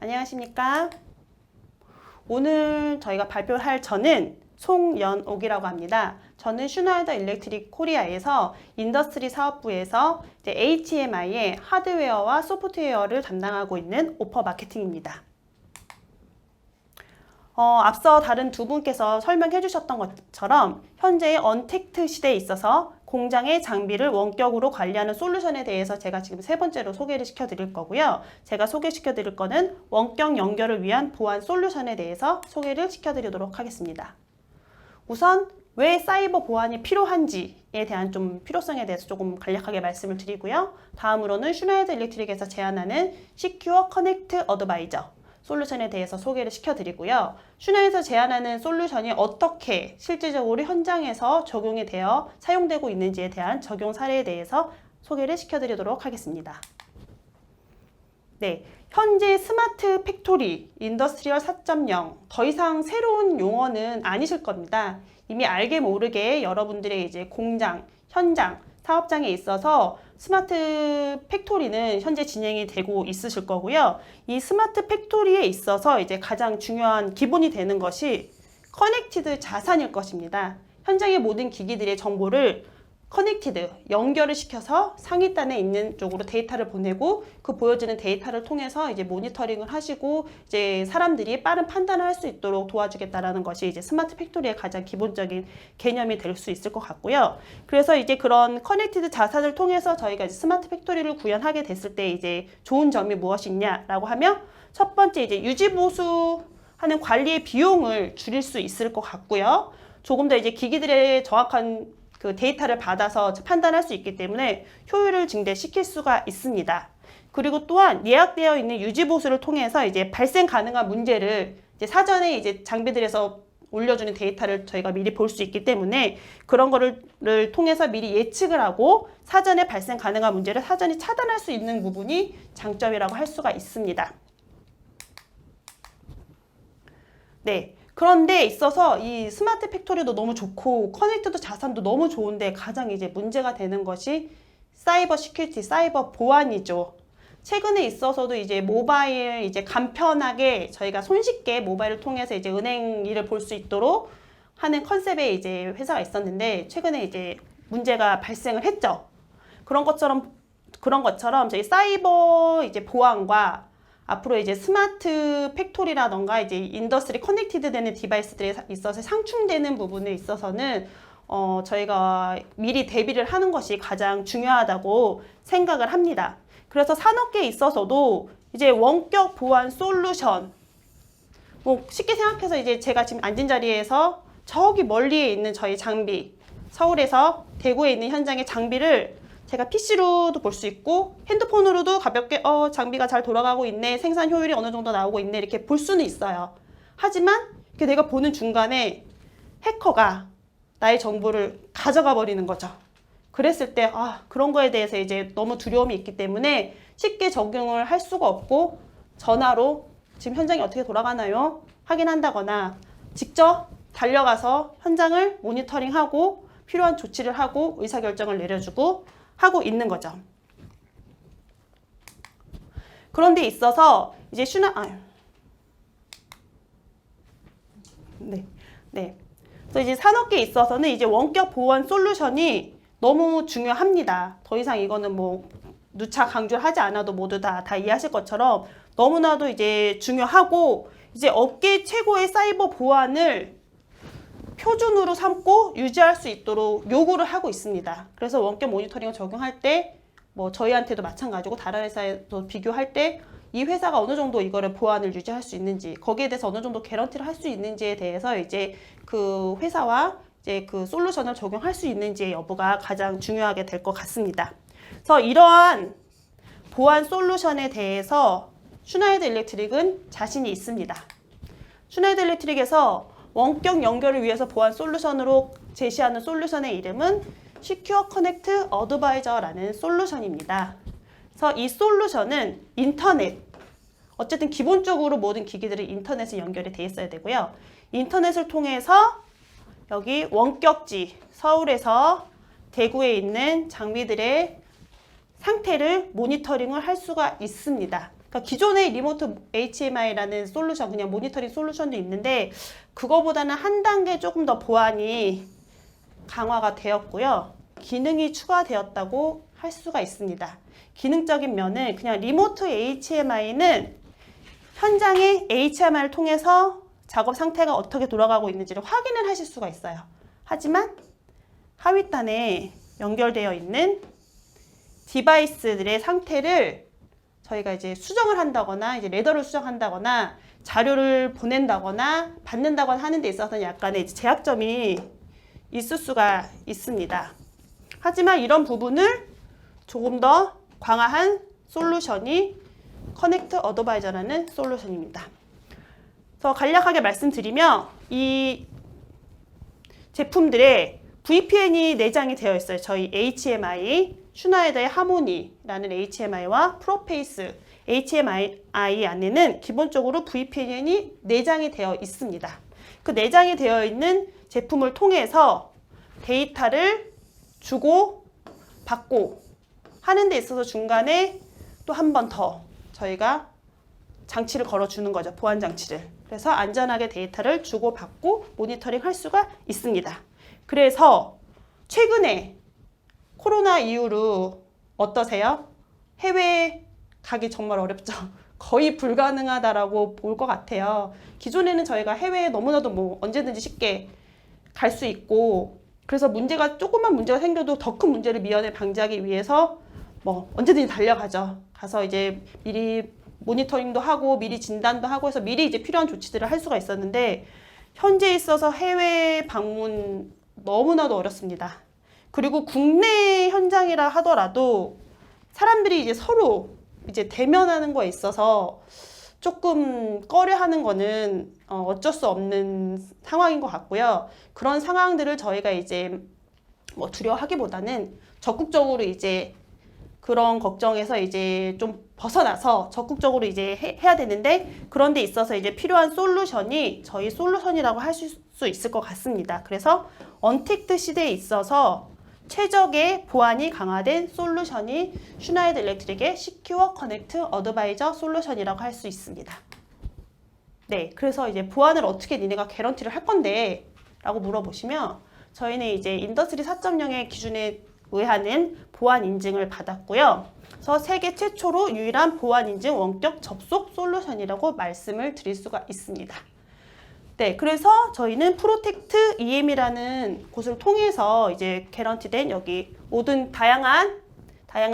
안녕하십니까? 오늘 저희가 발표할 저는 송연옥이라고 합니다. 저는 슈나이더 일렉트릭 코리아에서 인더스트리 사업부에서 HMI의 하드웨어와 소프트웨어를 담당하고 있는 오퍼 마케팅입니다. 앞서 다른 두 분께서 설명해 주셨던 것처럼 현재의 언택트 시대에 있어서 공장의 장비를 원격으로 관리하는 솔루션에 대해서 제가 지금 세 번째로 소개를 시켜드릴 거고요. 제가 소개시켜드릴 거는 원격 연결을 위한 보안 솔루션에 대해서 소개를 시켜드리도록 하겠습니다. 우선 왜 사이버 보안이 필요한지에 대한 좀 필요성에 대해서 조금 간략하게 말씀을 드리고요. 다음으로는 슈나이더 일렉트릭에서 제안하는 시큐어 커넥트 어드바이저 솔루션에 대해서 소개를 시켜드리고요. 슈나에서 제안하는 솔루션이 어떻게 실질적으로 현장에서 적용이 되어 사용되고 있는지에 대한 적용 사례에 대해서 소개를 시켜드리도록 하겠습니다. 네, 현재 스마트 팩토리, 인더스트리얼 4.0 더 이상 새로운 용어는 아니실 겁니다. 이미 알게 모르게 여러분들의 이제 공장, 현장, 사업장에 있어서 스마트 팩토리는 현재 진행이 되고 있으실 거고요. 이 스마트 팩토리에 있어서 이제 가장 중요한 기본이 되는 것이 커넥티드 자산일 것입니다. 현장의 모든 기기들의 정보를 커넥티드, 연결을 시켜서 상위단에 있는 쪽으로 데이터를 보내고 그 보여지는 데이터를 통해서 이제 모니터링을 하시고 이제 사람들이 빠른 판단을 할 수 있도록 도와주겠다라는 것이 이제 스마트 팩토리의 가장 기본적인 개념이 될 수 있을 것 같고요. 그래서 이제 그런 커넥티드 자산을 통해서 저희가 이제 스마트 팩토리를 구현하게 됐을 때 이제 좋은 점이 무엇이 있냐라고 하면 첫 번째 이제 유지보수하는 관리의 비용을 줄일 수 있을 것 같고요. 조금 더 이제 기기들의 정확한 그 데이터를 받아서 판단할 수 있기 때문에 효율을 증대시킬 수가 있습니다. 그리고 또한 예약되어 있는 유지보수를 통해서 이제 발생 가능한 문제를 이제 사전에 이제 장비들에서 올려주는 데이터를 저희가 미리 볼 수 있기 때문에 그런 거를 통해서 미리 예측을 하고 사전에 발생 가능한 문제를 사전에 차단할 수 있는 부분이 장점이라고 할 수가 있습니다. 네. 그런데 있어서 이 스마트 팩토리도 너무 좋고 커넥트드 자산도 너무 좋은데 가장 이제 문제가 되는 것이 사이버 시큐리티, 사이버 보안이죠. 최근에 있어서도 이제 모바일 이제 간편하게 저희가 손쉽게 모바일을 통해서 이제 은행 일을 볼 수 있도록 하는 컨셉의 이제 회사가 있었는데 최근에 이제 문제가 발생을 했죠. 그런 것처럼 저희 사이버 이제 보안과 앞으로 이제 스마트 팩토리라던가 이제 인더스트리 커넥티드 되는 디바이스들에 있어서 상충되는 부분에 있어서는 저희가 미리 대비를 하는 것이 가장 중요하다고 생각을 합니다. 그래서 산업계에 있어서도 이제 원격 보안 솔루션, 뭐 쉽게 생각해서 이제 제가 지금 앉은 자리에서 저기 멀리에 있는 저희 장비, 서울에서 대구에 있는 현장의 장비를 제가 PC로도 볼 수 있고 핸드폰으로도 가볍게 장비가 잘 돌아가고 있네, 생산 효율이 어느 정도 나오고 있네 이렇게 볼 수는 있어요. 하지만 이렇게 내가 보는 중간에 해커가 나의 정보를 가져가 버리는 거죠. 그랬을 때 그런 거에 대해서 이제 너무 두려움이 있기 때문에 쉽게 적용을 할 수가 없고 전화로 지금 현장이 어떻게 돌아가나요? 확인한다거나 직접 달려가서 현장을 모니터링하고 필요한 조치를 하고 의사결정을 내려주고 하고 있는 거죠. 그런데 있어서 이제 그래서 이제 산업계에 있어서는 이제 원격 보안 솔루션이 너무 중요합니다. 더 이상 이거는 뭐 누차 강조를 하지 않아도 모두 다 이해하실 것처럼 너무나도 이제 중요하고 이제 업계 최고의 사이버 보안을 표준으로 삼고 유지할 수 있도록 요구를 하고 있습니다. 그래서 원격 모니터링을 적용할 때 뭐 저희한테도 마찬가지고 다른 회사에도 비교할 때 이 회사가 어느 정도 이거를 보안을 유지할 수 있는지 거기에 대해서 어느 정도 개런티를 할 수 있는지에 대해서 이제 그 회사와 이제 그 솔루션을 적용할 수 있는지의 여부가 가장 중요하게 될 것 같습니다. 그래서 이러한 보안 솔루션에 대해서 슈나이더 일렉트릭은 자신이 있습니다. 슈나이더 일렉트릭에서 원격 연결을 위해서 보안 솔루션으로 제시하는 솔루션의 이름은 시큐어 커넥트 어드바이저라는 솔루션입니다. 그래서 이 솔루션은 인터넷, 어쨌든 기본적으로 모든 기기들이 인터넷에 연결이 돼 있어야 되고요. 인터넷을 통해서 여기 원격지, 서울에서 대구에 있는 장비들의 상태를 모니터링을 할 수가 있습니다. 그러니까 기존의 리모트 HMI라는 솔루션, 그냥 모니터링 솔루션도 있는데 그거보다는 한 단계 조금 더 보안이 강화가 되었고요. 기능이 추가되었다고 할 수가 있습니다. 기능적인 면은 그냥 리모트 HMI는 현장의 HMI를 통해서 작업 상태가 어떻게 돌아가고 있는지를 확인을 하실 수가 있어요. 하지만 하위단에 연결되어 있는 디바이스들의 상태를 저희가 이제 수정을 한다거나 이제 레더를 수정한다거나 자료를 보낸다거나 받는다거나 하는 데 있어서는 약간의 제약점이 있을 수가 있습니다. 하지만 이런 부분을 조금 더 강화한 솔루션이 커넥트 어드바이저라는 솔루션입니다. 그래서 간략하게 말씀드리면 이 제품들에 VPN이 내장이 되어 있어요. 저희 HMI, 슈나이더의 하모니라는 HMI와 프로페이스 HMI 안에는 기본적으로 VPN이 내장이 되어 있습니다. 그 내장이 되어 있는 제품을 통해서 데이터를 주고 받고 하는 데 있어서 중간에 또 한 번 더 저희가 장치를 걸어주는 거죠. 보안 장치를. 그래서 안전하게 데이터를 주고 받고 모니터링 할 수가 있습니다. 그래서 최근에 코로나 이후로 어떠세요? 해외 가기 정말 어렵죠. 거의 불가능하다라고 볼 것 같아요. 기존에는 저희가 해외에 너무나도 뭐 언제든지 쉽게 갈 수 있고 그래서 조금만 문제가 생겨도 더 큰 문제를 미연에 방지하기 위해서 뭐 언제든지 달려가죠. 가서 이제 미리 모니터링도 하고 미리 진단도 하고 해서 미리 이제 필요한 조치들을 할 수가 있었는데 현재 있어서 해외 방문 너무나도 어렵습니다. 그리고 국내 현장이라 하더라도 사람들이 이제 서로 이제 대면하는 거에 있어서 조금 꺼려하는 거는 어쩔 수 없는 상황인 것 같고요. 그런 상황들을 저희가 이제 뭐 두려워하기보다는 적극적으로 이제 그런 걱정에서 이제 좀 벗어나서 적극적으로 이제 해야 되는데 그런 데 있어서 이제 필요한 솔루션이 저희 솔루션이라고 하실 수 있을 것 같습니다. 그래서 언택트 시대에 있어서 최적의 보안이 강화된 솔루션이 슈나이더 일렉트릭의 시큐어 커넥트 어드바이저 솔루션이라고 할 수 있습니다. 네, 그래서 이제 보안을 어떻게 니네가 개런티를 할 건데? 라고 물어보시면 저희는 이제 인더스트리 4.0의 기준에 의하는 보안 인증을 받았고요. 그래서 세계 최초로 유일한 보안 인증 원격 접속 솔루션이라고 말씀을 드릴 수가 있습니다. 네, 그래서 저희는 프로텍트 EM이라는 곳을 통해서 이제 개런티된 여기 모든 다양한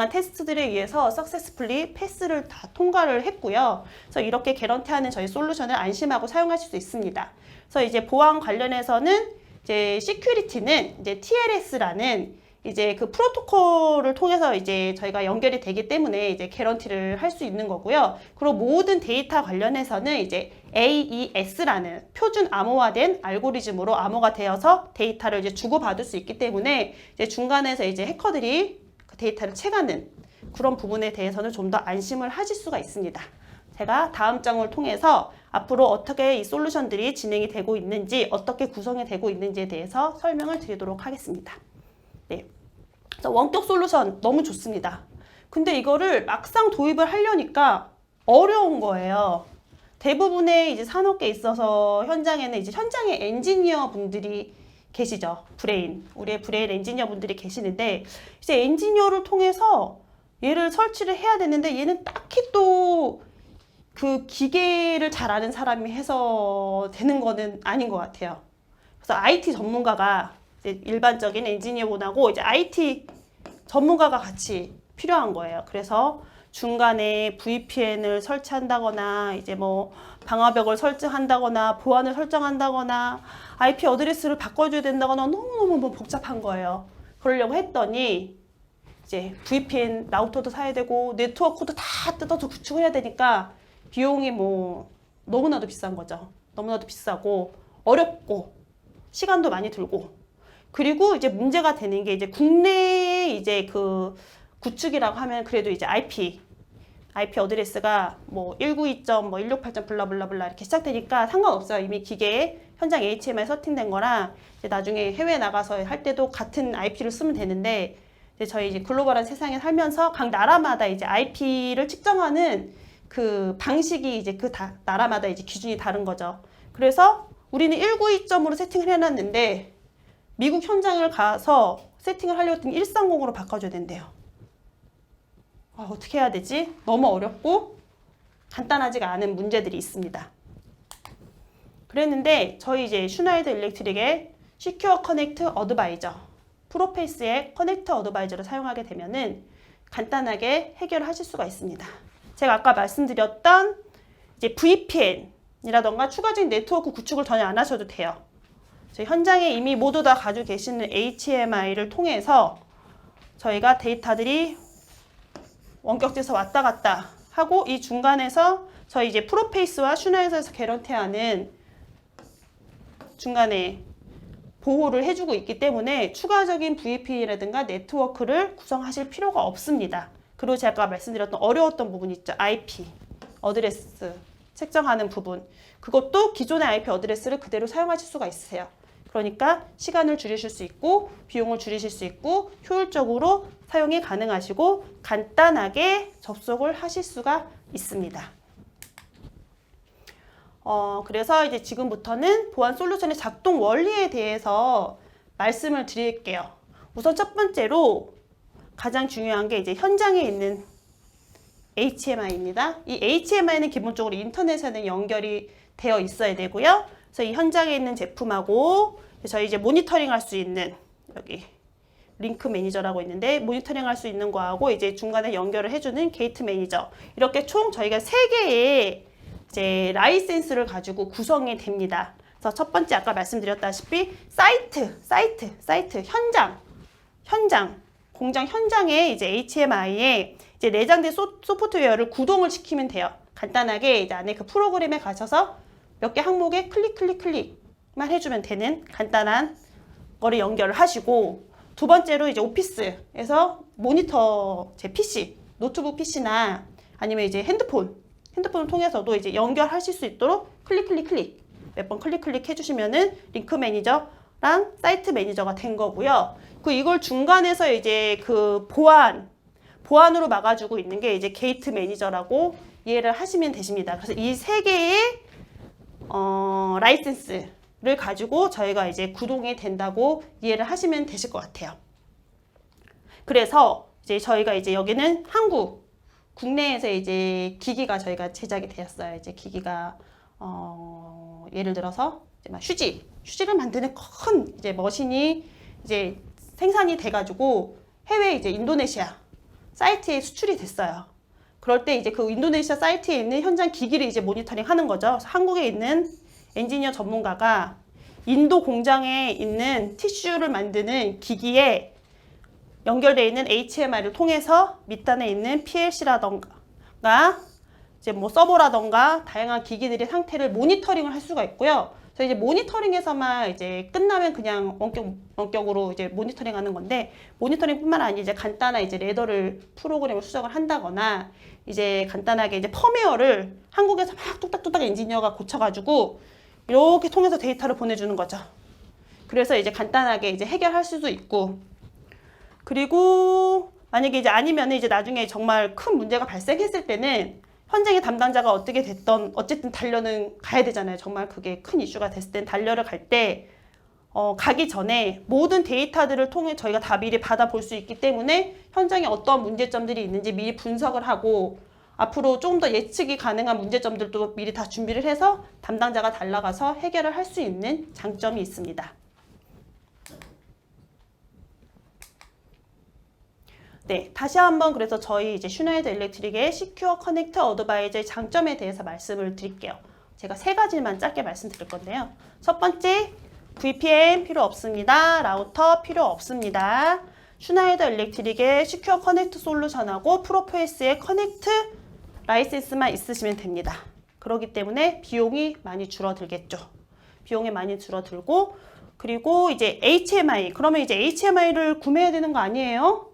테스트들에 의해서 석세스풀리 패스를 다 통과를 했고요. 그래서 이렇게 개런티하는 저희 솔루션을 안심하고 사용하실 수 있습니다. 그래서 이제 보안 관련해서는 이제 시큐리티는 이제 TLS라는 이제 그 프로토콜을 통해서 이제 저희가 연결이 되기 때문에 이제 개런티를 할 수 있는 거고요. 그리고 모든 데이터 관련해서는 이제 AES라는 표준 암호화된 알고리즘으로 암호가 되어서 데이터를 이제 주고받을 수 있기 때문에 이제 중간에서 이제 해커들이 그 데이터를 채가는 그런 부분에 대해서는 좀 더 안심을 하실 수가 있습니다. 제가 다음 장을 통해서 앞으로 어떻게 이 솔루션들이 진행이 되고 있는지, 어떻게 구성이 되고 있는지에 대해서 설명을 드리도록 하겠습니다. 네. 그래서 원격 솔루션 너무 좋습니다. 근데 이거를 막상 도입을 하려니까 어려운 거예요. 대부분의 이제 산업계에 있어서 현장에는 이제 현장의 엔지니어 분들이 계시죠. 우리의 브레인 엔지니어 분들이 계시는데 이제 엔지니어를 통해서 얘를 설치를 해야 되는데 얘는 딱히 또 그 기계를 잘 아는 사람이 해서 되는 거는 아닌 것 같아요. 그래서 IT 전문가가 이제 일반적인 엔지니어분하고 이제 IT 전문가가 같이 필요한 거예요. 그래서 중간에 VPN을 설치한다거나 이제 뭐 방화벽을 설정한다거나 보안을 설정한다거나 IP 어드레스를 바꿔줘야 된다거나 너무너무 복잡한 거예요. 그러려고 했더니 이제 VPN 라우터도 사야 되고 네트워크도 다 뜯어서 구축을 해야 되니까 비용이 뭐 너무나도 비싼 거죠. 너무나도 비싸고 어렵고 시간도 많이 들고 그리고 이제 문제가 되는 게 이제 국내 이제 그 구축이라고 하면 그래도 이제 IP 어드레스가 뭐 192.168. 블라블라블라 이렇게 시작되니까 상관없어요. 이미 기계에 현장 HMI 세팅된 거랑 이제 나중에 해외 나가서 할 때도 같은 IP를 쓰면 되는데 이제 저희 이제 글로벌한 세상에 살면서 각 나라마다 이제 IP를 측정하는 그 방식이 이제 나라마다 이제 기준이 다른 거죠. 그래서 우리는 192점으로 세팅을 해놨는데 미국 현장을 가서 세팅을 하려고 했더니 130으로 바꿔줘야 된대요. 어떻게 해야 되지? 너무 어렵고 간단하지가 않은 문제들이 있습니다. 그랬는데 저희 이제 슈나이더 일렉트릭의 시큐어 커넥트 어드바이저, 프로페이스의 커넥트 어드바이저를 사용하게 되면은 간단하게 해결하실 수가 있습니다. 제가 아까 말씀드렸던 이제 VPN이라던가 추가적인 네트워크 구축을 전혀 안 하셔도 돼요. 저희 현장에 이미 모두 다 가지고 계시는 HMI를 통해서 저희가 데이터들이 원격지에서 왔다 갔다 하고 이 중간에서 저희 이제 프로페이스와 슈나이더에서 개런티하는 중간에 보호를 해주고 있기 때문에 추가적인 VPN이라든가 네트워크를 구성하실 필요가 없습니다. 그리고 제가 말씀드렸던 어려웠던 부분 있죠. IP, 어드레스 책정하는 부분. 그것도 기존의 IP 어드레스를 그대로 사용하실 수가 있으세요. 그러니까 시간을 줄이실 수 있고 비용을 줄이실 수 있고 효율적으로 사용이 가능하시고 간단하게 접속을 하실 수가 있습니다. 그래서 이제 지금부터는 보안 솔루션의 작동 원리에 대해서 말씀을 드릴게요. 우선 첫 번째로 가장 중요한 게 이제 현장에 있는 HMI입니다. 이 HMI는 기본적으로 인터넷에는 연결이 되어 있어야 되고요. 그래서 이 현장에 있는 제품하고 저희 이제 모니터링 할 수 있는 여기 링크 매니저라고 있는데 모니터링 할 수 있는 거하고 이제 중간에 연결을 해주는 게이트 매니저 이렇게 총 저희가 3개의 이제 라이센스를 가지고 구성이 됩니다. 그래서 첫 번째 아까 말씀드렸다시피 사이트 현장 공장 현장에 이제 HMI에 이제 내장된 소프트웨어를 구동을 시키면 돼요. 간단하게 이제 안에 그 프로그램에 가셔서 몇 개 항목에 클릭만 해주면 되는 간단한 거를 연결을 하시고 두 번째로 이제 오피스에서 모니터 제 PC, 노트북 PC나 아니면 이제 핸드폰을 통해서도 이제 연결하실 수 있도록 클릭 몇 번 클릭 해주시면은 링크 매니저랑 사이트 매니저가 된 거고요. 그 이걸 중간에서 이제 그 보안으로 막아주고 있는 게 이제 게이트 매니저라고 이해를 하시면 되십니다. 그래서 이 3개의 라이센스를 가지고 저희가 이제 구동이 된다고 이해를 하시면 되실 것 같아요. 그래서 이제 저희가 이제 여기는 국내에서 이제 기기가 저희가 제작이 되었어요. 이제 기기가 예를 들어서 이제 막 휴지를 만드는 큰 이제 머신이 이제 생산이 돼가지고 해외 이제 인도네시아 사이트에 수출이 됐어요. 그럴 때 이제 그 인도네시아 사이트에 있는 현장 기기를 이제 모니터링 하는 거죠. 그래서 한국에 있는 엔지니어 전문가가 인도 공장에 있는 티슈를 만드는 기기에 연결되어 있는 HMI를 통해서 밑단에 있는 PLC라던가 이제 뭐 서버라던가 다양한 기기들의 상태를 모니터링을 할 수가 있고요. 그래서 이제 모니터링에서만 이제 끝나면 그냥 원격으로 이제 모니터링하는 건데 모니터링뿐만 아니라 이제 간단한 이제 레더를 프로그램을 수정을 한다거나 이제 간단하게 이제 펌웨어를 한국에서 막 뚝딱뚝딱 엔지니어가 고쳐가지고 이렇게 통해서 데이터를 보내주는 거죠. 그래서 이제 간단하게 이제 해결할 수도 있고 그리고 만약에 이제 아니면은 이제 나중에 정말 큰 문제가 발생했을 때는 현장의 담당자가 어떻게 됐던 어쨌든 단련은 가야 되잖아요. 정말 그게 큰 이슈가 됐을 땐 단련을 갈 때 가기 전에 모든 데이터들을 통해 저희가 다 미리 받아볼 수 있기 때문에 현장에 어떤 문제점들이 있는지 미리 분석을 하고 앞으로 좀 더 예측이 가능한 문제점들도 미리 다 준비를 해서 담당자가 달라가서 해결을 할 수 있는 장점이 있습니다. 네, 다시 한번 그래서 저희 이제 슈나이더 일렉트릭의 시큐어 커넥트 어드바이저의 장점에 대해서 말씀을 드릴게요. 제가 3가지만 짧게 말씀드릴 건데요. 첫 번째, VPN 필요 없습니다. 라우터 필요 없습니다. 슈나이더 일렉트릭의 시큐어 커넥트 솔루션하고 프로페이스의 커넥트 라이센스만 있으시면 됩니다. 그렇기 때문에 비용이 많이 줄어들겠죠. 비용이 많이 줄어들고 그리고 이제 HMI, 그러면 이제 HMI를 구매해야 되는 거 아니에요?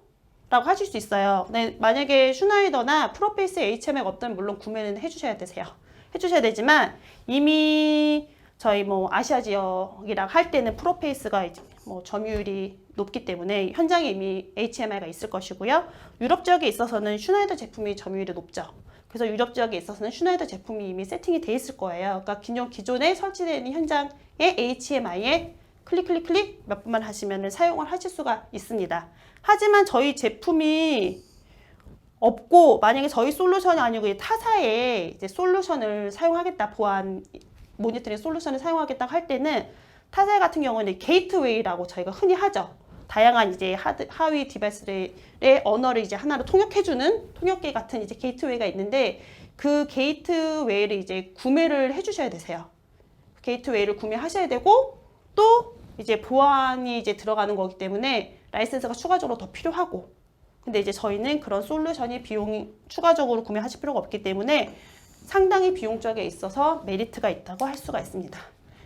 라고 하실 수 있어요. 네, 만약에 슈나이더나 프로페이스에 HMI가 없다면 물론 구매는 해주셔야 되세요. 해주셔야 되지만 이미 저희 뭐 아시아 지역이랑 할 때는 프로페이스가 이제 뭐 점유율이 높기 때문에 현장에 이미 HMI가 있을 것이고요. 유럽 지역에 있어서는 슈나이더 제품이 점유율이 높죠. 그래서 유럽 지역에 있어서는 슈나이더 제품이 이미 세팅이 돼 있을 거예요. 그러니까 기존에 설치되어 있는 현장의 HMI에 클릭 몇 번만 하시면 사용을 하실 수가 있습니다. 하지만 저희 제품이 없고 만약에 저희 솔루션이 아니고 타사의 이제 솔루션을 사용하겠다, 보안 모니터링 솔루션을 사용하겠다 할 때는 타사 같은 경우는 게이트웨이라고 저희가 흔히 하죠. 다양한 이제 하위 디바이스의 언어를 이제 하나로 통역해주는 통역기 같은 이제 게이트웨이가 있는데 그 게이트웨이를 이제 구매를 해주셔야 되세요. 게이트웨이를 구매하셔야 되고 또 이제 보안이 이제 들어가는 거기 때문에 라이센스가 추가적으로 더 필요하고, 근데 이제 저희는 그런 솔루션이 비용이 추가적으로 구매하실 필요가 없기 때문에 상당히 비용 쪽에 있어서 메리트가 있다고 할 수가 있습니다.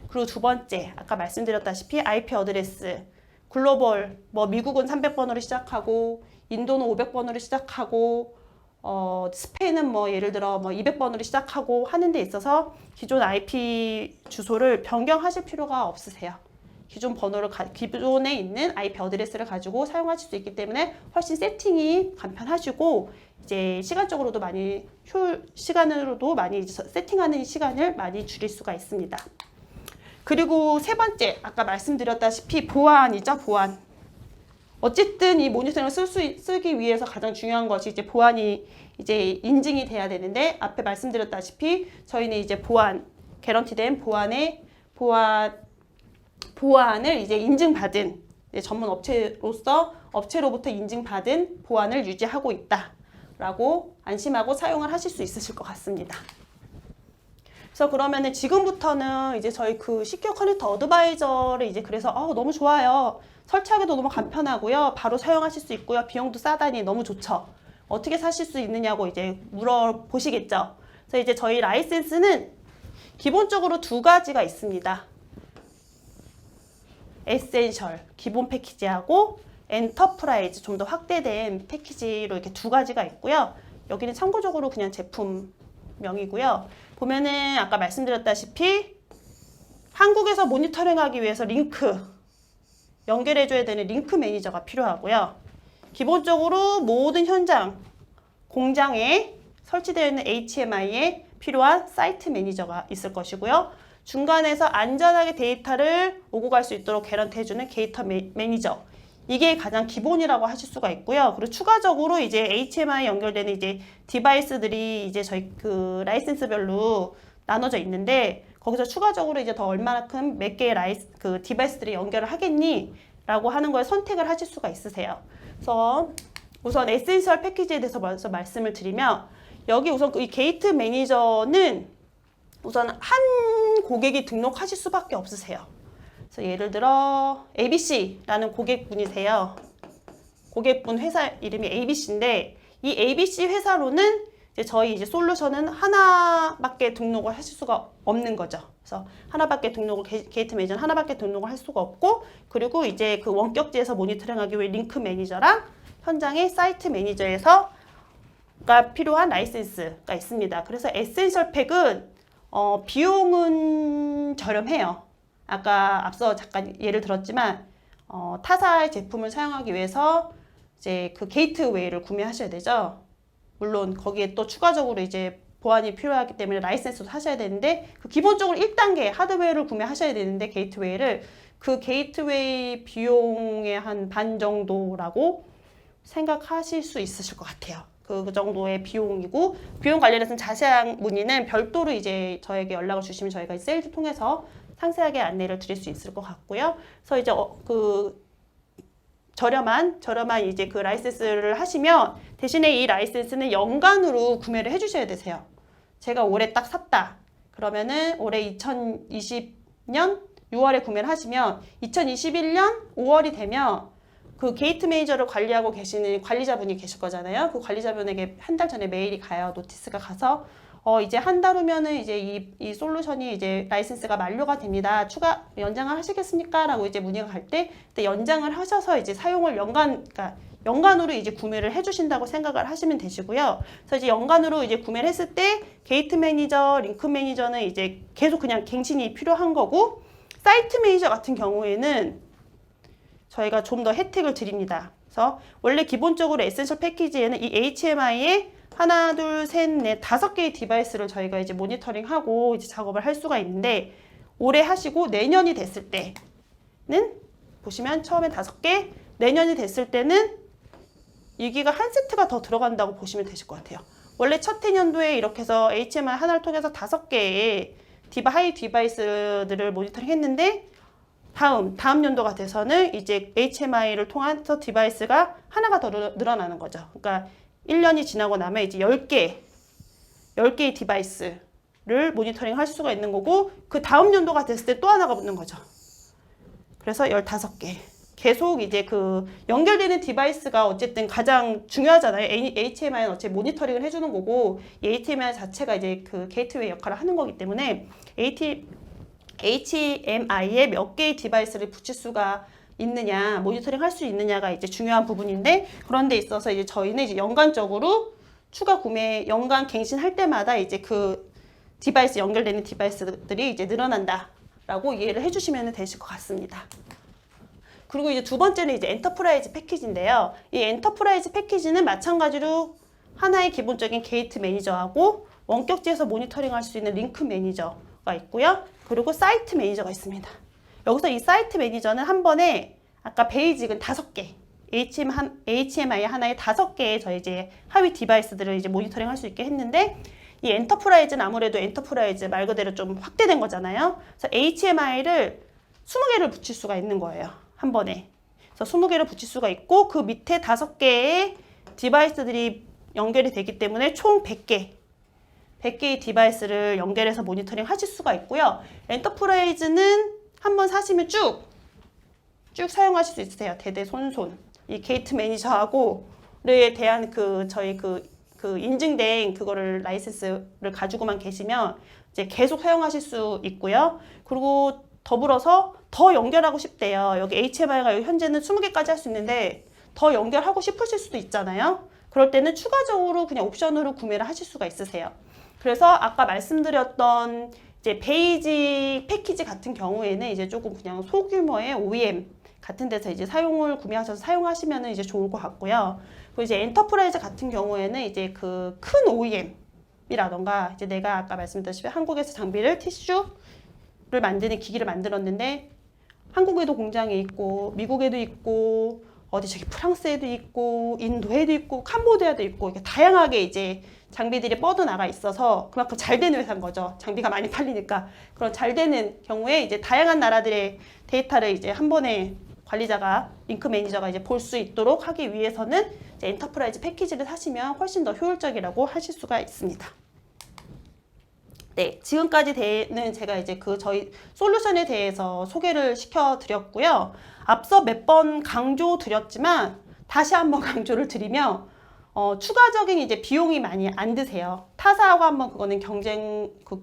그리고 두 번째, 아까 말씀드렸다시피 IP 어드레스, 글로벌, 뭐 미국은 300번으로 시작하고 인도는 500번으로 시작하고 스페인은 뭐 예를 들어 뭐 200번으로 시작하고 하는 데 있어서 기존 IP 주소를 변경하실 필요가 없으세요. 기존 번호를 기존에 있는 IP 어드레스를 가지고 사용하실 수 있기 때문에 훨씬 세팅이 간편하시고 이제 시간적으로도 많이 시간으로도 많이 세팅하는 시간을 많이 줄일 수가 있습니다. 그리고 세 번째, 아까 말씀드렸다시피 보안이죠, 보안. 어쨌든 이 모니터링을 쓰기 위해서 가장 중요한 것이 이제 보안이 이제 인증이 돼야 되는데, 앞에 말씀드렸다시피 저희는 이제 개런티된 보안을 이제 인증받은 전문 업체로부터 인증받은 보안을 유지하고 있다라고 안심하고 사용을 하실 수 있으실 것 같습니다. 그래서 그러면은 지금부터는 이제 저희 그 시큐어 커넥터 어드바이저를 이제 그래서 너무 좋아요. 설치하기도 너무 간편하고요. 바로 사용하실 수 있고요. 비용도 싸다니 너무 좋죠. 어떻게 사실 수 있느냐고 이제 물어보시겠죠. 그래서 이제 저희 라이센스는 기본적으로 두 가지가 있습니다. 에센셜 기본 패키지하고 엔터프라이즈 좀 더 확대된 패키지로 이렇게 두 가지가 있고요. 여기는 참고적으로 그냥 제품명이고요. 보면은 아까 말씀드렸다시피 한국에서 모니터링하기 위해서 연결해줘야 되는 링크 매니저가 필요하고요. 기본적으로 모든 공장에 설치되어 있는 HMI에 필요한 사이트 매니저가 있을 것이고요. 중간에서 안전하게 데이터를 오고 갈 수 있도록 개런티해주는 게이터 매니저. 이게 가장 기본이라고 하실 수가 있고요. 그리고 추가적으로 이제 HMI 연결되는 이제 디바이스들이 이제 저희 그 라이센스별로 나눠져 있는데, 거기서 추가적으로 이제 더 얼마만큼 몇 개의 디바이스들이 연결을 하겠니? 라고 하는 걸 선택을 하실 수가 있으세요. 그래서 우선 에센셜 패키지에 대해서 먼저 말씀을 드리면, 여기 우선 이 게이트 매니저는 우선 한 고객이 등록하실 수밖에 없으세요. 그래서 예를 들어 ABC라는 고객분이세요. 고객분 회사 이름이 ABC인데 이 ABC 회사로는 이제 저희 이제 솔루션은 하나밖에 등록을 하실 수가 없는 거죠. 그래서 게이트 매니저는 하나밖에 등록을 할 수가 없고, 그리고 이제 그 원격지에서 모니터링하기 위해 링크 매니저랑 현장의 사이트 매니저에서가 필요한 라이센스가 있습니다. 그래서 에센셜 팩은 비용은 저렴해요. 아까 앞서 잠깐 예를 들었지만 타사의 제품을 사용하기 위해서 이제 그 게이트웨이를 구매하셔야 되죠. 물론 거기에 또 추가적으로 이제 보안이 필요하기 때문에 라이센스도 사셔야 되는데, 그 기본적으로 1단계 하드웨어를 구매하셔야 되는데 게이트웨이를 그 게이트웨이 비용의 한 반 정도라고 생각하실 수 있으실 것 같아요. 그 정도의 비용이고, 비용 관련해서는 자세한 문의는 별도로 이제 저에게 연락을 주시면 저희가 세일즈 통해서 상세하게 안내를 드릴 수 있을 것 같고요. 그래서 이제 저렴한 이제 그 라이센스를 하시면 대신에 이 라이센스는 연간으로 구매를 해주셔야 되세요. 제가 올해 딱 샀다. 그러면은 올해 2020년 6월에 구매를 하시면 2021년 5월이 되면 그 게이트 매니저를 관리하고 계시는 관리자분이 계실 거잖아요. 그 관리자분에게 한 달 전에 메일이 가요. 노티스가 가서 이제 한 달 후면은 이제 이 솔루션이 이제 라이센스가 만료가 됩니다. 추가 연장을 하시겠습니까? 라고 이제 문의가 갈 때, 그때 연장을 하셔서 이제 사용을 연간으로 이제 구매를 해주신다고 생각을 하시면 되시고요. 그래서 이제 연간으로 이제 구매를 했을 때 게이트 매니저, 링크 매니저는 이제 계속 그냥 갱신이 필요한 거고, 사이트 매니저 같은 경우에는 저희가 좀 더 혜택을 드립니다. 그래서 원래 기본적으로 에센셜 패키지에는 이 HMI에 하나, 둘, 셋, 넷, 5개의 디바이스를 저희가 이제 모니터링하고 이제 작업을 할 수가 있는데, 올해 하시고 내년이 됐을 때는 보시면 처음에 5개, 내년이 됐을 때는 여기가 한 세트가 더 들어간다고 보시면 되실 것 같아요. 원래 첫 해년도에 이렇게 해서 HMI 하나를 통해서 5개의 하이 디바이스들을 모니터링 했는데, 다음 연도가 돼서는 이제 HMI를 통해서 디바이스가 하나가 더 늘어나는 거죠. 그러니까 1년이 지나고 나면 이제 10개의 디바이스를 모니터링 할 수가 있는 거고, 그 다음 연도가 됐을 때 또 하나가 붙는 거죠. 그래서 15개. 계속 이제 그 연결되는 디바이스가 어쨌든 가장 중요하잖아요. HMI는 어차피 모니터링을 해주는 거고, 이 HMI 자체가 이제 그 게이트웨이 역할을 하는 거기 때문에 HMI에 몇 개의 디바이스를 붙일 수가 있느냐, 모니터링 할 수 있느냐가 이제 중요한 부분인데, 그런 데 있어서 이제 저희는 이제 연간적으로 추가 구매, 연간 갱신할 때마다 이제 그 디바이스, 연결되는 디바이스들이 이제 늘어난다라고 이해를 해주시면 되실 것 같습니다. 그리고 이제 두 번째는 이제 엔터프라이즈 패키지인데요. 이 엔터프라이즈 패키지는 마찬가지로 하나의 기본적인 게이트 매니저하고 원격지에서 모니터링 할 수 있는 링크 매니저가 있고요. 그리고 사이트 매니저가 있습니다. 여기서 이 사이트 매니저는 한 번에 아까 베이직은 5개, HMI 하나에 5개의 저희 이제 하위 디바이스들을 이제 모니터링 할 수 있게 했는데, 이 엔터프라이즈는 아무래도 엔터프라이즈 말 그대로 좀 확대된 거잖아요. 그래서 HMI를 20개를 붙일 수가 있는 거예요. 한 번에. 그래서 20개를 붙일 수가 있고, 그 밑에 5개의 디바이스들이 연결이 되기 때문에 총 100개의 디바이스를 연결해서 모니터링 하실 수가 있고요. 엔터프라이즈는 한번 사시면 쭉 사용하실 수 있으세요. 대대손손. 이 게이트 매니저하고에 대한 저희 인증된 그거를 라이센스를 가지고만 계시면 이제 계속 사용하실 수 있고요. 그리고 더불어서 더 연결하고 싶대요. 여기 HMI가 현재는 20개까지 할 수 있는데 더 연결하고 싶으실 수도 있잖아요. 그럴 때는 추가적으로 그냥 옵션으로 구매를 하실 수가 있으세요. 그래서 아까 말씀드렸던 이제 베이직 패키지 같은 경우에는 이제 조금 그냥 소규모의 OEM 같은 데서 이제 구매하셔서 사용하시면 이제 좋을 것 같고요. 그리고 이제 엔터프라이즈 같은 경우에는 이제 그 큰 OEM이라던가 이제 내가 아까 말씀드렸다시피 한국에서 티슈를 만드는 기기를 만들었는데 한국에도 공장에 있고 미국에도 있고 저기 프랑스에도 있고 인도에도 있고 캄보디아도 있고 이렇게 다양하게 이제 장비들이 뻗어나가 있어서 그만큼 잘 되는 회사인 거죠. 장비가 많이 팔리니까. 그런 잘 되는 경우에 이제 다양한 나라들의 데이터를 이제 한 번에 관리자가, 링크 매니저가 이제 볼 수 있도록 하기 위해서는 이제 엔터프라이즈 패키지를 사시면 훨씬 더 효율적이라고 하실 수가 있습니다. 네, 지금까지는 제가 이제 저희 솔루션에 대해서 소개를 시켜드렸고요. 앞서 몇 번 강조드렸지만 다시 한번 강조를 드리면 추가적인 이제 비용이 많이 안 드세요. 타사하고 한번 그거는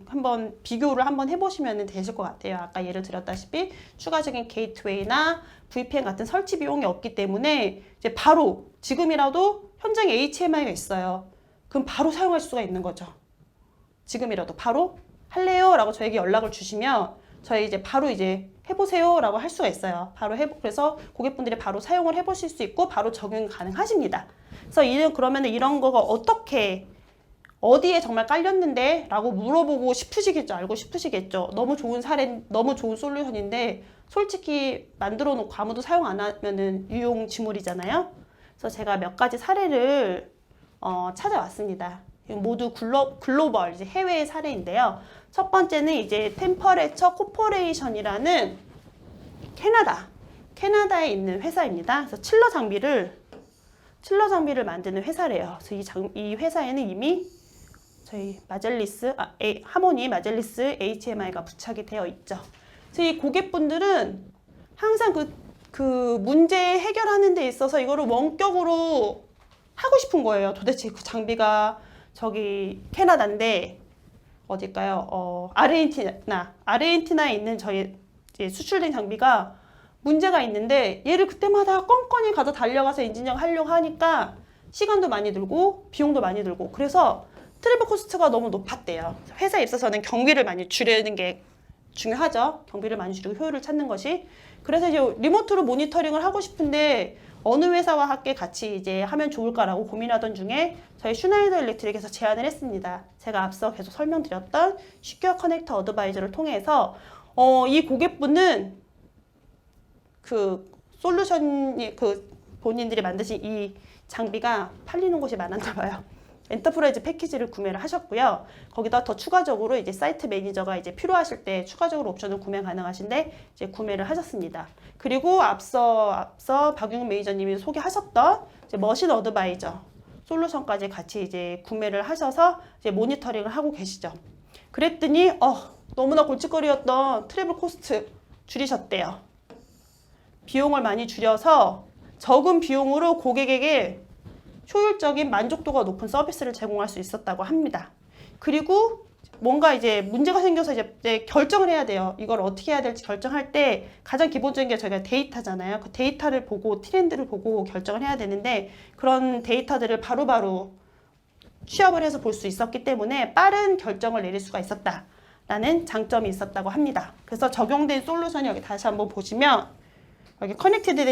한번 비교를 한번 해보시면 되실 것 같아요. 아까 예를 들었다시피 추가적인 게이트웨이나 VPN 같은 설치 비용이 없기 때문에 이제 바로 지금이라도 현장에 HMI가 있어요. 그럼 바로 사용할 수가 있는 거죠. 지금이라도 바로 할래요? 라고 저에게 연락을 주시면 저희 이제 바로 이제 해보세요 라고 할 수가 있어요. 그래서 고객분들이 바로 사용을 해보실 수 있고 바로 적용 가능하십니다. 그래서 그러면 이런 거가 어디에 정말 깔렸는데? 라고 물어보고 싶으시겠죠. 알고 싶으시겠죠. 너무 좋은 솔루션인데 솔직히 만들어 놓고 아무도 사용 안 하면은 유용지물이잖아요. 그래서 제가 몇 가지 사례를 찾아왔습니다. 모두 글로벌 이제 해외의 사례인데요. 첫 번째는 이제 템퍼레처 코퍼레이션이라는 캐나다에 있는 회사입니다. 그래서 칠러 장비를 만드는 회사래요. 그래서 이 회사에는 이미 저희 하모니 마젤리스 HMI가 부착이 되어 있죠. 그래서 이 고객분들은 항상 그 문제 해결하는 데 있어서 이거를 원격으로 하고 싶은 거예요. 도대체 그 장비가 저기 캐나다인데 어딜까요? 아르헨티나에 있는 저희 이제 수출된 장비가 문제가 있는데 얘를 그때마다 껌껌이 가서 달려가서 엔지니어가 하려고 하니까 시간도 많이 들고 비용도 많이 들고 그래서 트래블 코스트가 너무 높았대요. 회사에 있어서는 경비를 많이 줄이는 게 중요하죠. 경비를 많이 줄이고 효율을 찾는 것이. 그래서 이제 리모트로 모니터링을 하고 싶은데 어느 회사와 함께 같이 이제 하면 좋을까라고 고민하던 중에 저희 슈나이더 일렉트릭에서 제안을 했습니다. 제가 앞서 계속 설명드렸던 시큐어 커넥터 어드바이저를 통해서 이 고객분은 그 솔루션이 그 본인들이 만드신 이 장비가 팔리는 곳이 많았나 봐요. 엔터프라이즈 패키지를 구매를 하셨고요. 거기다 더 추가적으로 이제 사이트 매니저가 이제 필요하실 때 추가적으로 옵션을 구매 가능하신데 이제 구매를 하셨습니다. 그리고 앞서 박용훈 매니저님이 소개하셨던 이제 머신 어드바이저 솔루션까지 같이 이제 구매를 하셔서 이제 모니터링을 하고 계시죠. 그랬더니 너무나 골칫거리였던 트래블 코스트 줄이셨대요. 비용을 많이 줄여서 적은 비용으로 고객에게 효율적인 만족도가 높은 서비스를 제공할 수 있었다고 합니다. 그리고 뭔가 이제 문제가 생겨서 이제 결정을 해야 돼요. 이걸 어떻게 해야 될지 결정할 때 가장 기본적인 게 저희가 데이터잖아요. 그 데이터를 보고 트렌드를 보고 결정을 해야 되는데 그런 데이터들을 바로바로 취합을 해서 볼 수 있었기 때문에 빠른 결정을 내릴 수가 있었다라는 장점이 있었다고 합니다. 그래서 적용된 솔루션이 여기 다시 한번 보시면 여기 커넥티드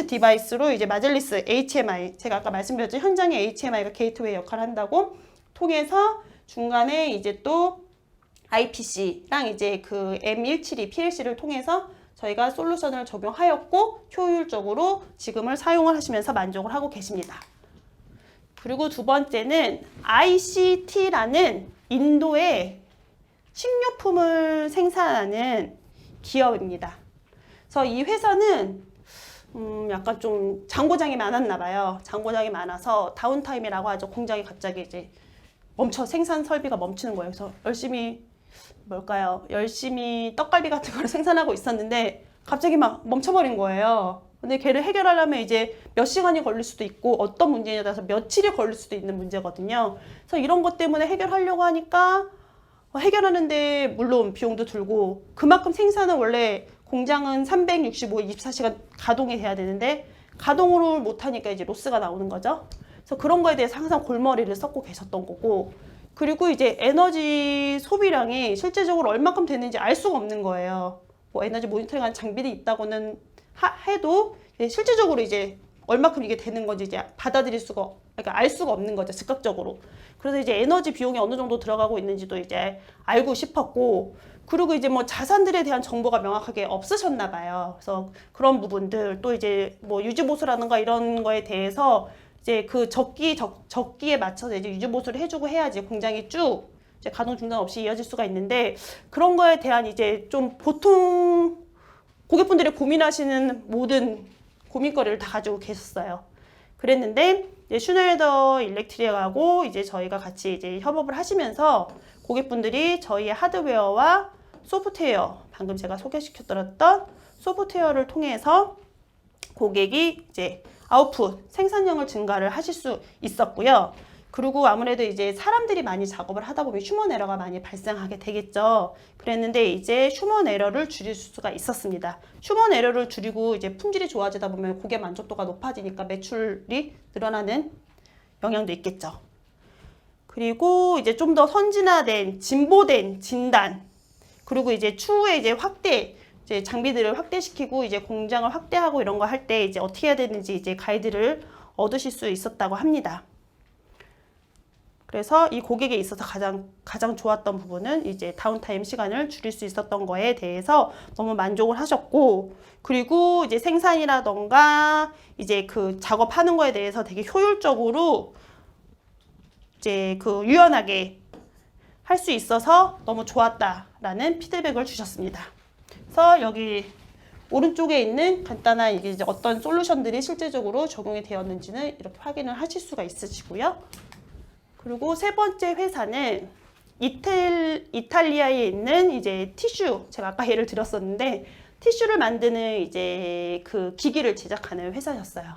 디바이스로 이제 마젤리스 HMI, 제가 아까 말씀드렸죠. 현장에 HMI가 게이트웨이 역할을 한다고 통해서 중간에 이제 또 IPC랑 이제 그 M172 PLC를 통해서 저희가 솔루션을 적용하였고 효율적으로 지금을 사용을 하시면서 만족을 하고 계십니다. 그리고 두 번째는 ICT라는 인도의 식료품을 생산하는 기업입니다. 그래서 이 회사는 약간 좀 장고장이 많았나 봐요. 장고장이 많아서 다운타임이라고 하죠. 공장이 갑자기 이제 생산 설비가 멈추는 거예요. 그래서 열심히 떡갈비 같은 거를 생산하고 있었는데 갑자기 막 멈춰버린 거예요. 근데 걔를 해결하려면 이제 몇 시간이 걸릴 수도 있고 어떤 문제에 따라서 며칠이 걸릴 수도 있는 문제거든요. 그래서 이런 것 때문에 해결하려고 하니까 해결하는데 물론 비용도 들고 그만큼 생산은 원래 공장은 365, 24시간 가동이 돼야 되는데 가동을 못하니까 이제 로스가 나오는 거죠. 그래서 그런 거에 대해서 항상 골머리를 썩고 계셨던 거고 그리고 이제 에너지 소비량이 실제적으로 얼마큼 되는지 알 수가 없는 거예요. 뭐 에너지 모니터링하는 장비들이 있다고는 해도 실제적으로 이제 얼마큼 이게 되는 건지 이제 그러니까 알 수가 없는 거죠. 즉각적으로. 그래서 이제 에너지 비용이 어느 정도 들어가고 있는지도 이제 알고 싶었고 그리고 이제 뭐 자산들에 대한 정보가 명확하게 없으셨나 봐요. 그래서 그런 부분들 또 이제 뭐 유지보수라든가 이런 거에 대해서 이제 그 적기에 맞춰서 이제 유지보수를 해주고 해야지 공장이 쭉 이제 가동 중단 없이 이어질 수가 있는데 그런 거에 대한 이제 좀 보통 고객분들이 고민하시는 모든 고민거리를 다 가지고 계셨어요. 그랬는데 이제 슈나이더 일렉트릭하고 이제 저희가 같이 이제 협업을 하시면서 고객분들이 저희의 하드웨어와 소프트웨어, 방금 제가 소개시켜드렸던 소프트웨어를 통해서 고객이 이제 아웃풋, 생산량을 증가를 하실 수 있었고요. 그리고 아무래도 이제 사람들이 많이 작업을 하다 보면 휴먼 에러가 많이 발생하게 되겠죠. 그랬는데 이제 휴먼 에러를 줄일 수가 있었습니다. 휴먼 에러를 줄이고 이제 품질이 좋아지다 보면 고객 만족도가 높아지니까 매출이 늘어나는 영향도 있겠죠. 그리고 이제 좀 더 선진화된, 진보된 진단, 그리고 이제 추후에 이제 이제 장비들을 확대시키고 이제 공장을 확대하고 이런 거 할 때 이제 어떻게 해야 되는지 이제 가이드를 얻으실 수 있었다고 합니다. 그래서 이 고객에 있어서 가장 좋았던 부분은 이제 다운타임 시간을 줄일 수 있었던 거에 대해서 너무 만족을 하셨고, 그리고 이제 생산이라던가 이제 그 작업하는 거에 대해서 되게 효율적으로 이제 그 유연하게 할 수 있어서 너무 좋았다라는 피드백을 주셨습니다. 그래서 여기 오른쪽에 있는 간단한 이게 이제 어떤 솔루션들이 실제적으로 적용이 되었는지는 이렇게 확인을 하실 수가 있으시고요. 그리고 세 번째 회사는 이탈리아에 있는 이제 티슈, 제가 아까 예를 들었었는데 티슈를 만드는 이제 그 기기를 제작하는 회사였어요.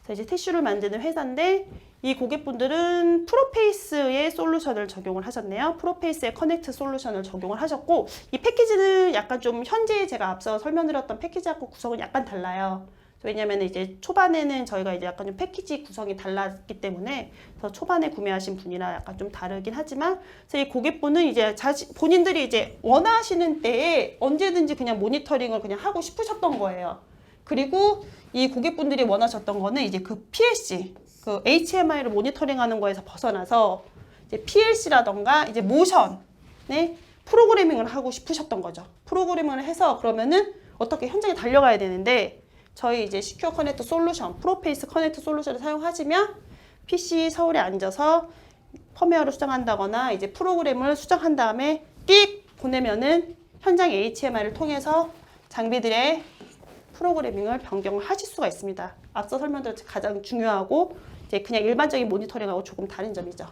그래서 이제 티슈를 만드는 회사인데 이 고객분들은 프로페이스의 솔루션을 적용을 하셨네요. 프로페이스의 커넥트 솔루션을 적용을 하셨고, 이 패키지는 약간 좀 현재 제가 앞서 설명드렸던 패키지하고 구성은 약간 달라요. 왜냐면 이제 초반에는 저희가 이제 약간 좀 패키지 구성이 달랐기 때문에 그래서 초반에 구매하신 분이랑 약간 좀 다르긴 하지만 그래서 이 고객분은 이제 본인들이 이제 원하시는 때에 언제든지 그냥 모니터링을 그냥 하고 싶으셨던 거예요. 그리고 이 고객분들이 원하셨던 거는 이제 그 PLC, 그 HMI를 모니터링하는 거에서 벗어나서 이제 PLC라던가 이제 모션에 프로그래밍을 하고 싶으셨던 거죠. 프로그래밍을 해서 그러면은 어떻게 현장에 달려가야 되는데 저희 이제 시큐어 커넥트 솔루션, 프로페이스 커넥트 솔루션을 사용하시면 PC 서울에 앉아서 펌웨어를 수정한다거나 이제 프로그램을 수정한 다음에 띡 보내면은 현장 HMI를 통해서 장비들의 프로그래밍을 변경을 하실 수가 있습니다. 앞서 설명드린 가장 중요하고 이제 그냥 일반적인 모니터링하고 조금 다른 점이죠.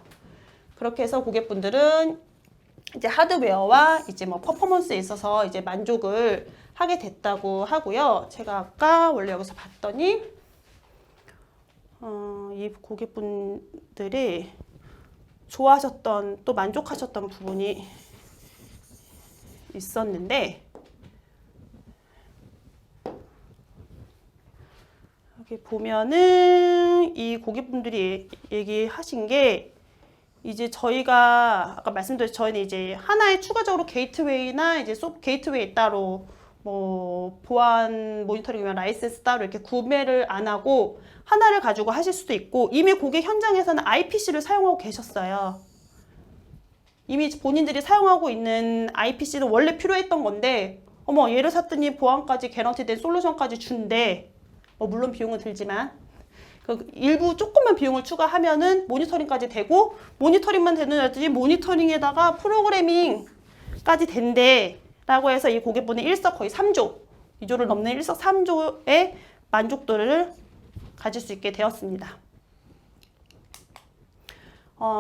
그렇게 해서 고객분들은 이제 하드웨어와 이제 뭐 퍼포먼스에 있어서 이제 만족을 하게 됐다고 하고요. 제가 아까 원래 여기서 봤더니 이 고객분들이 좋아하셨던 또 만족하셨던 부분이 있었는데 여기 보면은 이 고객분들이 얘기하신 게 이제 저희가 아까 말씀드렸듯이 저희는 이제 하나의 추가적으로 게이트웨이나 이제 게이트웨이 따로 뭐 보안 모니터링이나 라이센스 따로 이렇게 구매를 안 하고 하나를 가지고 하실 수도 있고 이미 고객 현장에서는 IPC를 사용하고 계셨어요. 이미 본인들이 사용하고 있는 IPC는 원래 필요했던 건데 어머 얘를 샀더니 보안까지 개런티된 솔루션까지 준대. 물론 비용은 들지만 그 일부 조금만 비용을 추가하면은 모니터링까지 되고 모니터링만 되는 애들이 모니터링에다가 프로그래밍까지 된대 라고 해서 이 고객분은 거의 3조 2조를 넘는 일석삼조의 만족도를 가질 수 있게 되었습니다.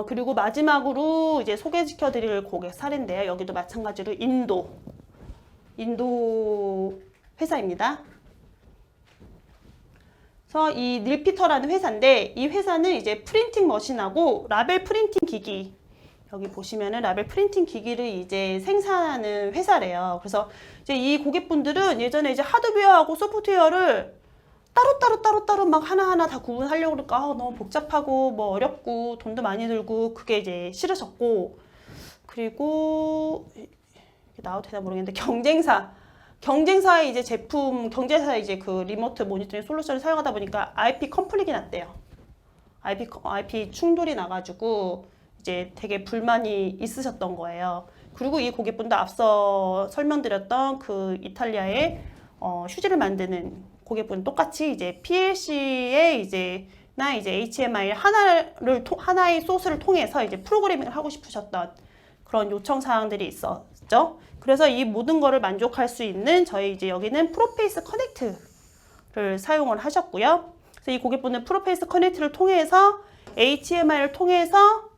그리고 마지막으로 이제 소개시켜 드릴 고객 사례인데요. 여기도 마찬가지로 인도 회사입니다. 그래서 이 닐피터라는 회사인데 이 회사는 이제 프린팅 머신하고 라벨 프린팅 기기 여기 보시면은 라벨 프린팅 기기를 이제 생산하는 회사래요. 그래서 이제 이 고객분들은 예전에 이제 하드웨어하고 소프트웨어를 따로 막 하나하나 다 구분하려고 그러니까 너무 복잡하고 뭐 어렵고 돈도 많이 들고 그게 이제 싫으셨고 그리고 나와도 되나 모르겠는데 경쟁사의 이제 제품, 경쟁사의 이제 그 리모트 모니터링 솔루션을 사용하다 보니까 IP 컨플릭이 났대요. IP 충돌이 나가지고 이제 되게 불만이 있으셨던 거예요. 그리고 이 고객분도 앞서 설명드렸던 그 이탈리아의 휴지를 만드는 고객분 똑같이 이제 PLC에 이제 HMI 하나의 소스를 통해서 이제 프로그래밍을 하고 싶으셨던 그런 요청 사항들이 있었죠. 그래서 이 모든 거를 만족할 수 있는 저희 이제 여기는 프로페이스 커넥트를 사용을 하셨고요. 그래서 이 고객분은 프로페이스 커넥트를 통해서 HMI를 통해서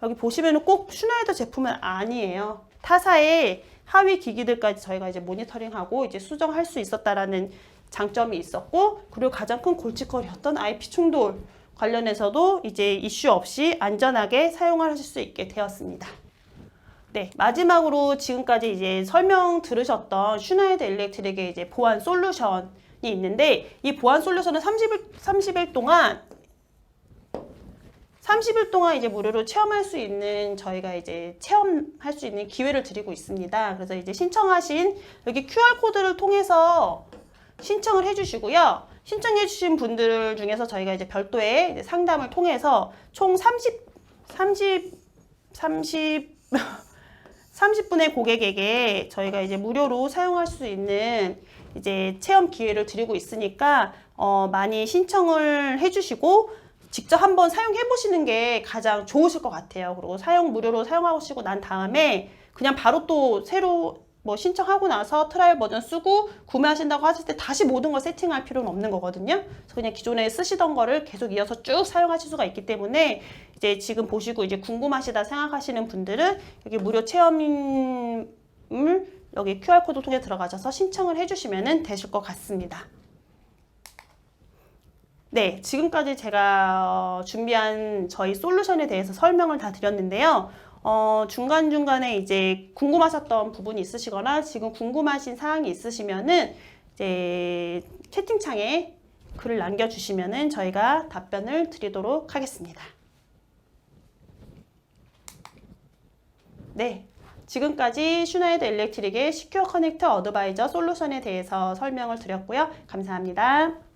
여기 보시면은 꼭 슈나이더 제품은 아니에요. 타사의 하위 기기들까지 저희가 이제 모니터링하고 이제 수정할 수 있었다라는 장점이 있었고, 그리고 가장 큰 골칫거리였던 IP 충돌 관련해서도 이제 이슈 없이 안전하게 사용을 하실 수 있게 되었습니다. 네, 마지막으로 지금까지 이제 설명 들으셨던 슈나이더 일렉트릭의 이제 보안 솔루션이 있는데, 이 보안 솔루션은 30일 동안 이제 무료로 체험할 수 있는 저희가 이제 체험할 수 있는 기회를 드리고 있습니다. 그래서 이제 신청하신 여기 QR코드를 통해서 신청을 해주시고요. 신청해 주신 분들 중에서 저희가 이제 별도의 이제 상담을 통해서 총 30분의 고객에게 저희가 이제 무료로 사용할 수 있는 이제 체험 기회를 드리고 있으니까 많이 신청을 해주시고 직접 한번 사용해 보시는 게 가장 좋으실 것 같아요. 그리고 무료로 사용하시고 난 다음에 그냥 바로 또 새로 뭐 신청하고 나서 트라이얼 버전 쓰고 구매하신다고 하실 때 다시 모든 걸 세팅할 필요는 없는 거거든요. 그래서 그냥 기존에 쓰시던 거를 계속 이어서 쭉 사용하실 수가 있기 때문에 이제 지금 보시고 이제 궁금하시다 생각하시는 분들은 여기 무료 체험을 여기 QR코드 통해 들어가셔서 신청을 해주시면 되실 것 같습니다. 네, 지금까지 제가 준비한 저희 솔루션에 대해서 설명을 다 드렸는데요. 중간중간에 이제 궁금하셨던 부분이 있으시거나 지금 궁금하신 사항이 있으시면은 이제 채팅창에 글을 남겨주시면은 저희가 답변을 드리도록 하겠습니다. 네. 지금까지 슈나이더 일렉트릭의 시큐어 커넥터 어드바이저 솔루션에 대해서 설명을 드렸고요. 감사합니다.